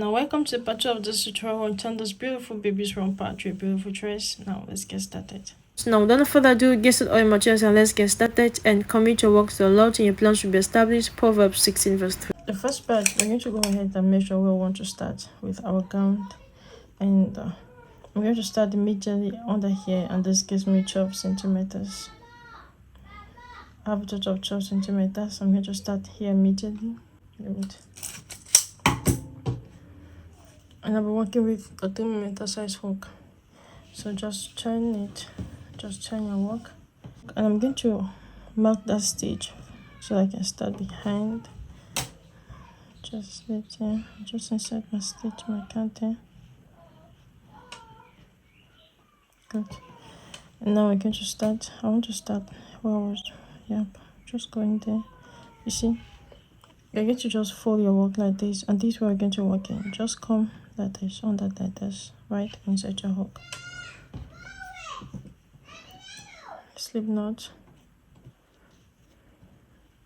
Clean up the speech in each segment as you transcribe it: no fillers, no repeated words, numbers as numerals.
Now welcome to part 2 of this tutorial on turn this beautiful baby's romper to a beautiful dress. Now let's get started. So now without further ado, get all your materials and let's get started and commit your work to the Lord and your plans should be established. Proverbs 16 verse 3. The first part, we're going to go ahead and measure where we want to start with our gown, and I'm going to start immediately under here, and this gives me 12 centimeters. I have a total of 12 centimeters. I'm going to start here immediately. And I'll be working with a 3mm size hook. So just turn it, just turn your work. And I'm going to mark that stitch so I can start behind. Just right here, just insert my stitch, my counter. Good. And now we're going to start. I want to start where I was. Yep, just going there. You see, you're going to just fold your work like this, and this way we're going to work in. Just come like this, under like this, right inside your hook. Slip knot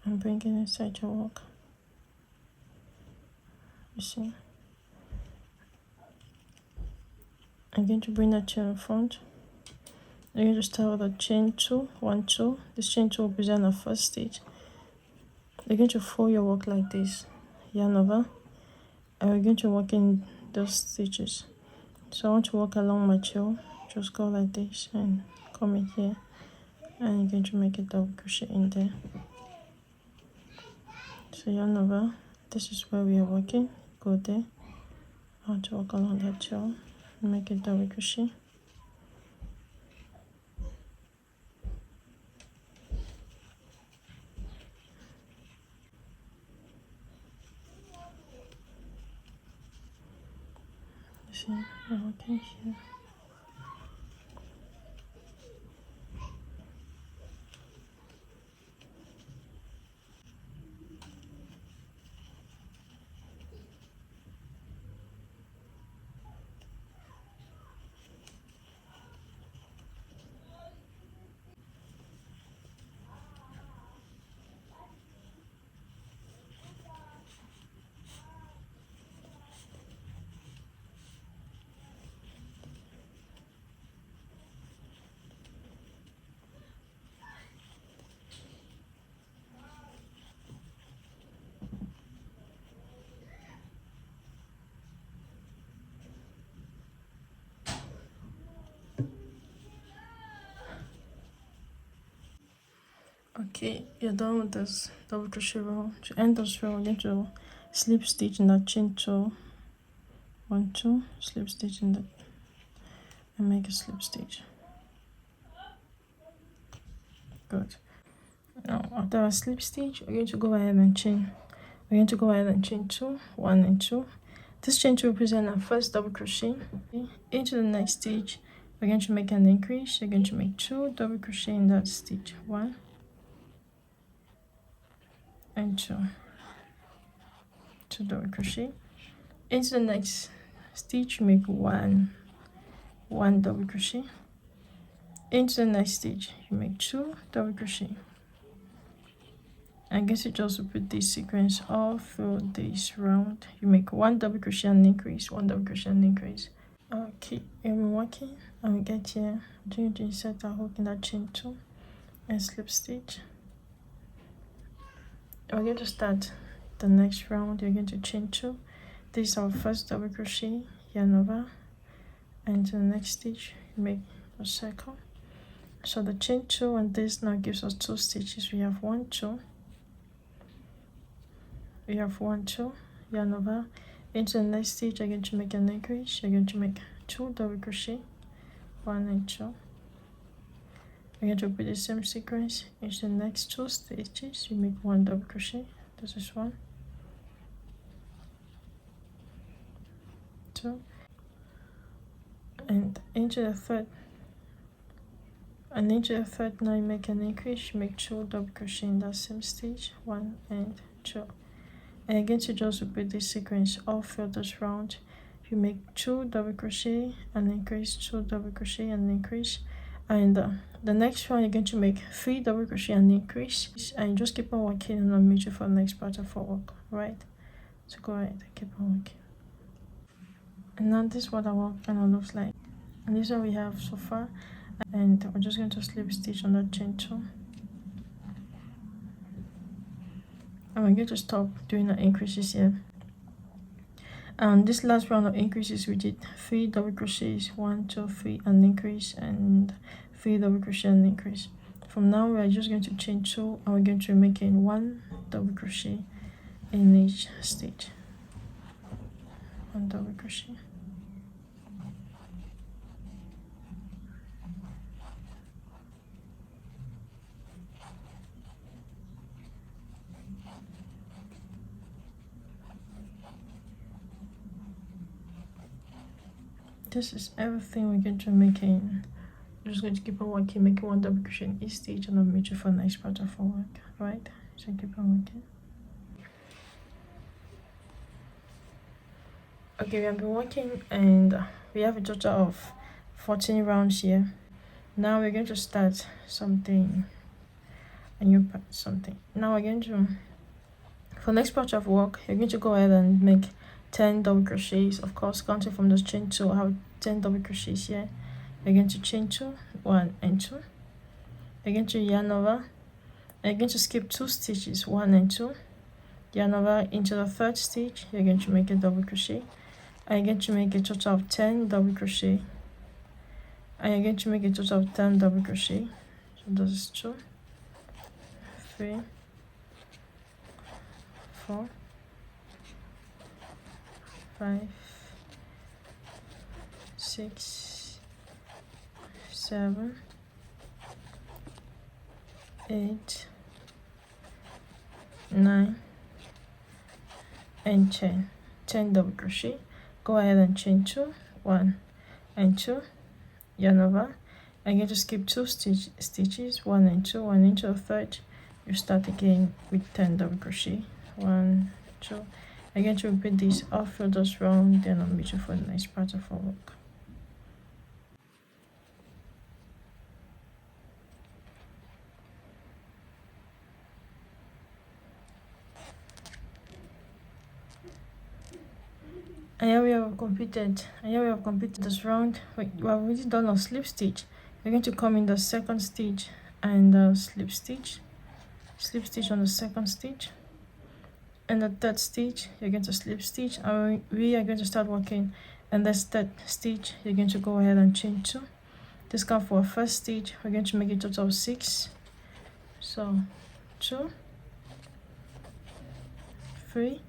and bring it inside your work. You see, I'm going to bring that chain in front. I'm going to start with a chain 2, 1, 2. This chain 2 will present the first stitch. You're going to fold your work like this, yarn over, and we're going to work in those stitches. So I want to work along my tail. Just go like this and come in here, and you're going to make a double crochet in there. So yarn over. This is where we are working. Go there. I want to work along that tail and make a double crochet. See, we're working here. Okay, you're done with this double crochet row. To end this row, we're going to slip stitch in that chain 2, 1, 2, slip stitch in that, and make a slip stitch. Good. Now after our slip stitch, we're going to go ahead and chain. We're going to go ahead and chain 2, 1 and 2. This chain 2 represents our first double crochet. Into the next stitch, we're going to make an increase. You're going to make 2 double crochet in that stitch, 1 and 2 double crochet. Into the next stitch, you make 1 double crochet. Into the next stitch, you make 2 double crochet. I guess you just repeat this sequence all through this round. You make 1 double crochet and increase, 1 double crochet and increase. Okay, you'll be working and we get here. I'm going to insert our hook in that chain 2 and slip stitch. We're going to start the next round. You're going to chain 2. This is our first double crochet, yarn over, and to the next stitch you make a circle. So the chain 2 and this now gives us 2 stitches. We have 1, 2. We have 1, 2, yarn over. Into the next stitch, you're going to make an increase. You're going to make 2 double crochet, 1 and 2. You're going to repeat the same sequence. Into the next 2 stitches, you make 1 double crochet. This is 1, 2, and into the third. And into the third, now you make an increase. You make 2 double crochet in that same stitch, 1 and 2. And again, to just repeat this sequence all through this round. You make 2 double crochet and increase, 2 double crochet and increase, and the next one you're going to make 3 double crochet and increase, and you just keep on working and I'll meet you for the next part of our work. Right, so go ahead and keep on working. And now this is what our work kind of looks like, and this is what we have so far. And we're just going to slip stitch on the chain 2, and we're going to stop doing the increases here. And this last round of increases, we did 3 double crochets, 1 2 3 and increase, and 3 double crochet and increase. From now we are just going to chain 2, and we're going to make in 1 double crochet in each stitch. 1 double crochet. This is everything we're going to make in. We're just going to keep on working, making 1 double crochet in each stitch, and I'll meet you for the next part of our work. Alright, so keep on working. Okay, we have been working, and we have a total of 14 rounds here. Now we're going to start something, a new part, something. Now we're going to, for next part of work, you're going to go ahead and make 10 double crochets. Of course, counting from this chain 2, I have 10 double crochets here. You're going to chain 2, 1 and 2. You're going to yarn over. You're going to skip 2 stitches, 1 and 2. Yarn over into the 3rd stitch. You're going to make a double crochet. And you're going to make a total of 10 double crochet. And you're going to make a total of 10 double crochet. So this is 2, 3, 4, 5, 6, 7, 8, 9 and 10 double crochet. Go ahead and chain 2, 1 and 2, yarn over. I'm going to skip 2 stitches, 1 and 2, 1 into the 3rd. You start again with 10 double crochet, 1, 2. I'm going to repeat this all through this round, then I'll meet you for the next part of our work. And here we have completed this round. We have already done a slip stitch. We're going to come in the 2nd stitch and slip stitch on the 2nd stitch, and the 3rd stitch you're going to slip stitch, and we are going to start working. And this 3rd stitch you're going to go ahead and chain 2. This counts for our 1st stitch. We're going to make a total of 6. So 2, 3,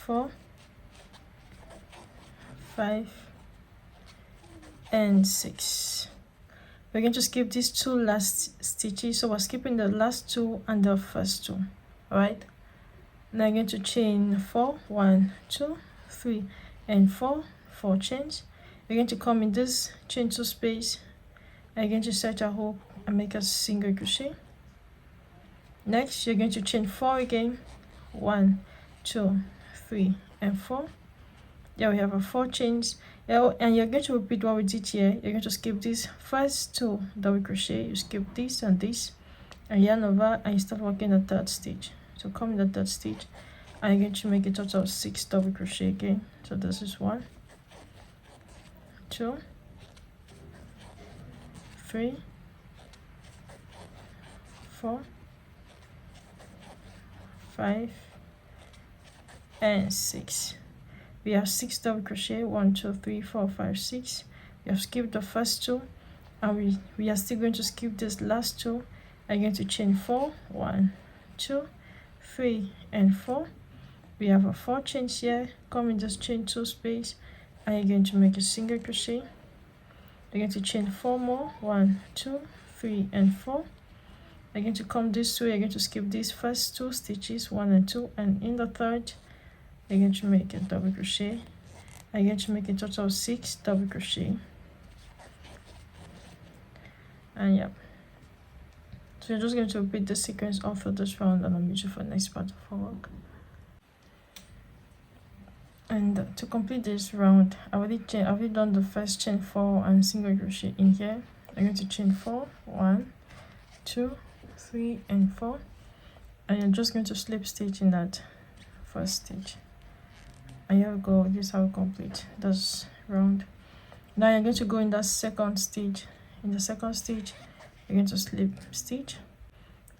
4, 5 and 6. We're going to skip these 2 last stitches, so we're skipping the last 2 and the first 2. All right, now I'm going to chain 4, 1 2 3 and 4 chains. You're going to come in this chain 2 space, and you're going to set a hook and make a single crochet. Next you're going to chain 4 again, 1 2 3 and 4. There we have our 4 chains. And you're going to repeat what we did here. You're going to skip these first 2 double crochet, you skip this and this, and yarn over, and you start working the 3rd stitch. So come in the 3rd stitch, and you're going to make a total of 6 double crochet again. So this is 1 2 3 4 5 and 6. We have 6 double crochet, 1 2 3 4 5 6. We have skipped the first 2, and we are still going to skip this last 2. I'm going to chain 4, 1 2 3 and 4. We have a 4 chains here. Come in this chain 2 space, and you're going to make a single crochet. You're going to chain 4 more, 1 2 3 and 4. You're going to come this way. You're going to skip these first 2 stitches, 1 and 2, and in the 3rd you're going to make a double crochet. I'm going to make a total of 6 double crochet. And yeah, so you're just going to repeat the sequence all through this round, and I'll meet you for the next part of our work. And to complete this round, I've already done the first chain 4 and single crochet in here. I'm going to chain 4, 1 2 3 and 4. and you're just going to slip stitch in that first stitch, and here we go. This is how we complete this round. Now you're going to go in that second stitch. In the second stitch you're going to slip stitch,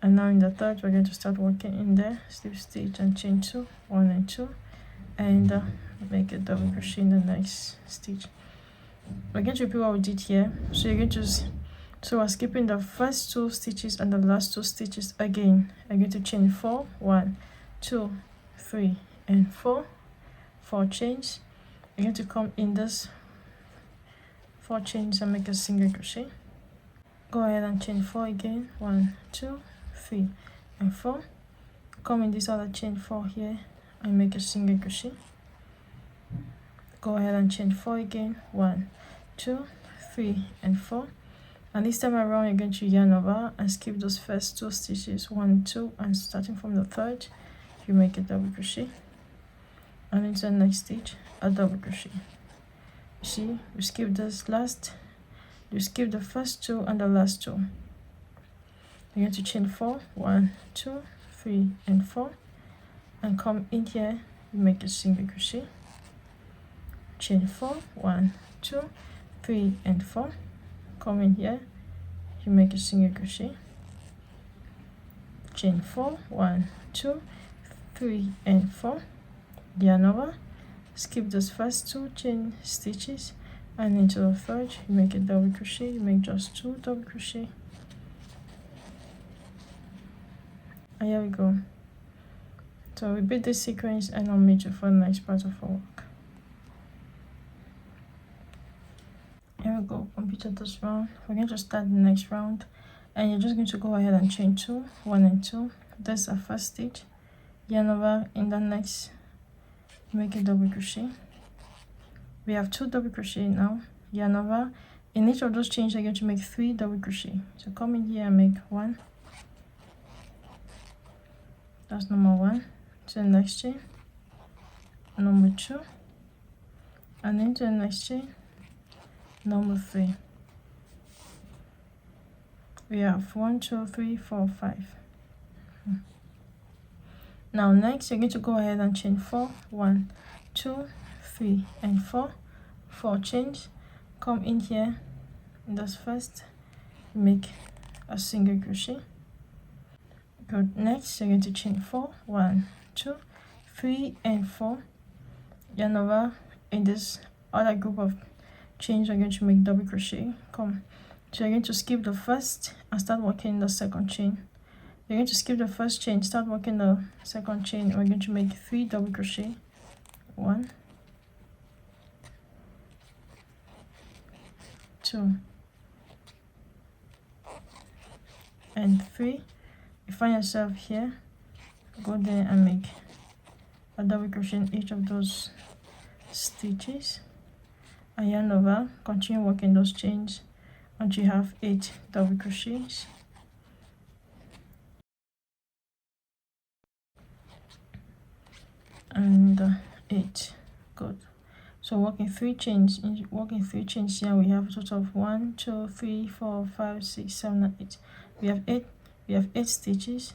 and now in the third we're going to start working in there, slip stitch and chain 2, 1 and 2, and make a double crochet in the next stitch. We're going to repeat what we did here. So you're going to, so we're skipping the first 2 stitches and the last 2 stitches again. I'm going to chain 4, 1, 2, 3 and 4, 4 chains. You're going to come in this 4 chains and make a single crochet. Go ahead and chain 4 again, 1, 2, 3 and 4. Come in this other chain 4 here and make a single crochet. Go ahead and chain 4 again, 1, 2, 3 and 4. And this time around you're going to yarn over and skip those first 2 stitches, 1, 2, and starting from the third you make a double crochet, and into the next stitch a double crochet. You see, we skip this last, you skip the first 2 and the last 2. You're going to chain 4, 1, 2, 3 and 4, and come in here, you make a single crochet, chain 4, 1, 2, 3 and 4, come in here, you make a single crochet, chain 4, 1, 2, 3 and 4, yarn over, skip those first 2 chain stitches, and into the third you make a double crochet. You make just 2 double crochet, and here we go. So repeat this sequence and I'll meet you for the next part of our work. Here we go, completed this round. We're going to start the next round, and you're just going to go ahead and chain 2, 1 and 2. That's our first stitch. Yarn over in the next, make a double crochet. We have 2 double crochet now. Yarn over. In each of those chains you're going to make 3 double crochet. So come in here and make 1. That's number 1. To the next chain, number 2, and into the next chain, number 3. We have 1, 2, 3, 4, 5. Now next you're going to go ahead and chain 4, 1, 2, 3 and 4, 4 chains. Come in here, that's first, make a single crochet. Good. Next you're going to chain 4, 1, 2, 3 and 4, yarn over. In this other group of chains you're going to make double crochet. Come, so you're going to skip the first and start working the second chain. You're going to skip the first chain, start working the second chain. We're going to make 3 double crochet, 1, 2 and 3. You find yourself here, go there and make a double crochet in each of those stitches, and yarn over. Continue working those chains until you have 8 double crochets. And 8. Good. So working 3 chains, here we have a total of 1, 2, 3, 4, 5, 6, 7 and 8. We have 8 stitches.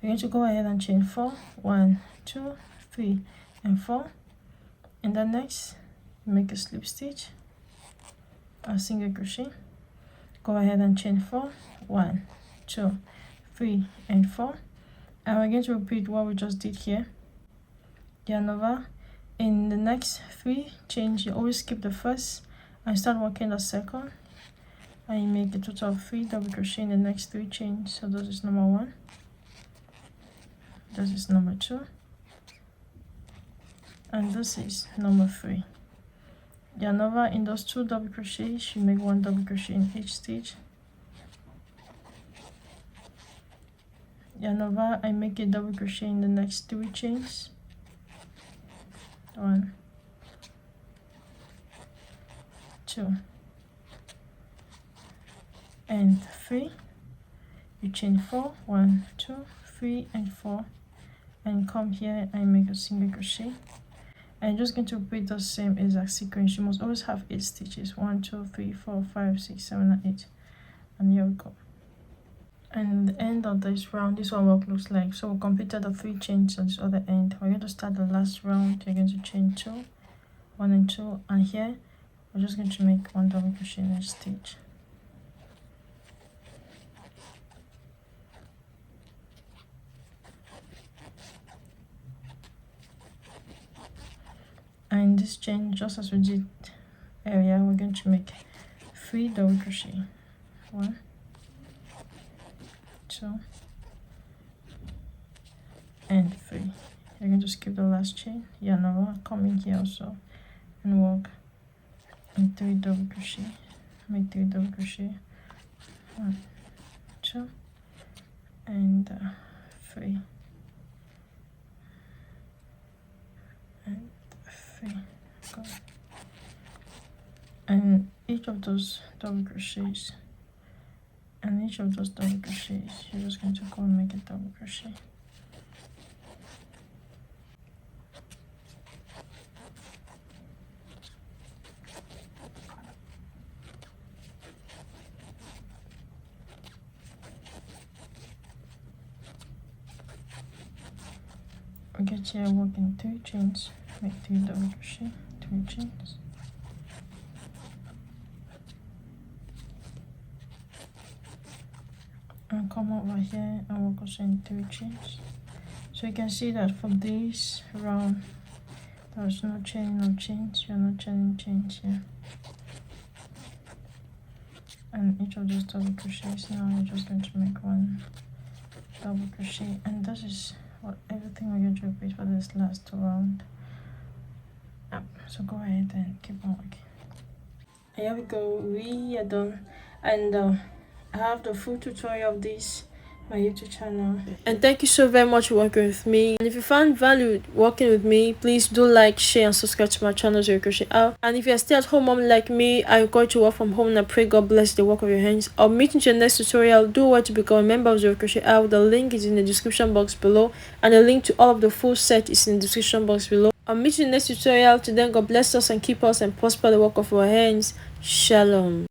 You're going to go ahead and chain 4, 1, 2, 3 and 4. In the next, make a slip stitch, a single crochet. Go ahead and chain 4, 1, 2, 3 and 4, and we're going to repeat what we just did here. Yarn over. In the next 3 chains you always skip the first and start working the second, and you make a total of 3 double crochet in the next 3 chains. So this is number 1, this is number 2, and this is number 3. Yarn over. In those 2 double crochets you make 1 double crochet in each stitch. Yarn over and make a double crochet in the next 3 chains. 1, 2 and 3. You chain 4, 1, 2, 3 and 4, and come here and make a single crochet. And you're just going to repeat the same exact sequence. You must always have 8 stitches, 1, 2, 3, 4, 5, 6, 7 and 8. And here we go. And the end of this round, this one work looks like. So we completed the 3 chains on this other end. We're going to start the last round. You're going to chain 2, 1 and 2, and here we're just going to make 1 double crochet in each stitch. And this chain, just as we did earlier, we're going to make 3 double crochet. 1, 2, and 3. You're going to skip the last chain, yarn over, come in here also, and work in 3 double crochet. Make 3 double crochet. 1, 2, and 3, and 3. Go. And each of those double crochets, and each of those double crochets, you're just going to go and make a double crochet. We get here, work in 3 chains, make 3 double crochet, 3 chains. And come over here and work also in 3 chains. So you can see that for this round, there's no chain, no chains. You're not chaining chains here. And each of those double crochets, now you're just going to make 1 double crochet, and this is what everything we're going to repeat for this last round. So go ahead and keep on working. And here we go, we are done. And I have the full tutorial of this on my YouTube channel. And thank you so very much for working with me. And if you found value working with me, please do like, share, and subscribe to my channel, ZoeCrochetR. And if you're still at home mom like me, I encourage you to work from home, and I pray God bless the work of your hands. I'll meet you in your next tutorial. Do what to become a member of ZoeCrochetR. The link is in the description box below, and the link to all of the full set is in the description box below. I'll meet you in the next tutorial. Till then, God bless us and keep us and prosper the work of our hands. Shalom.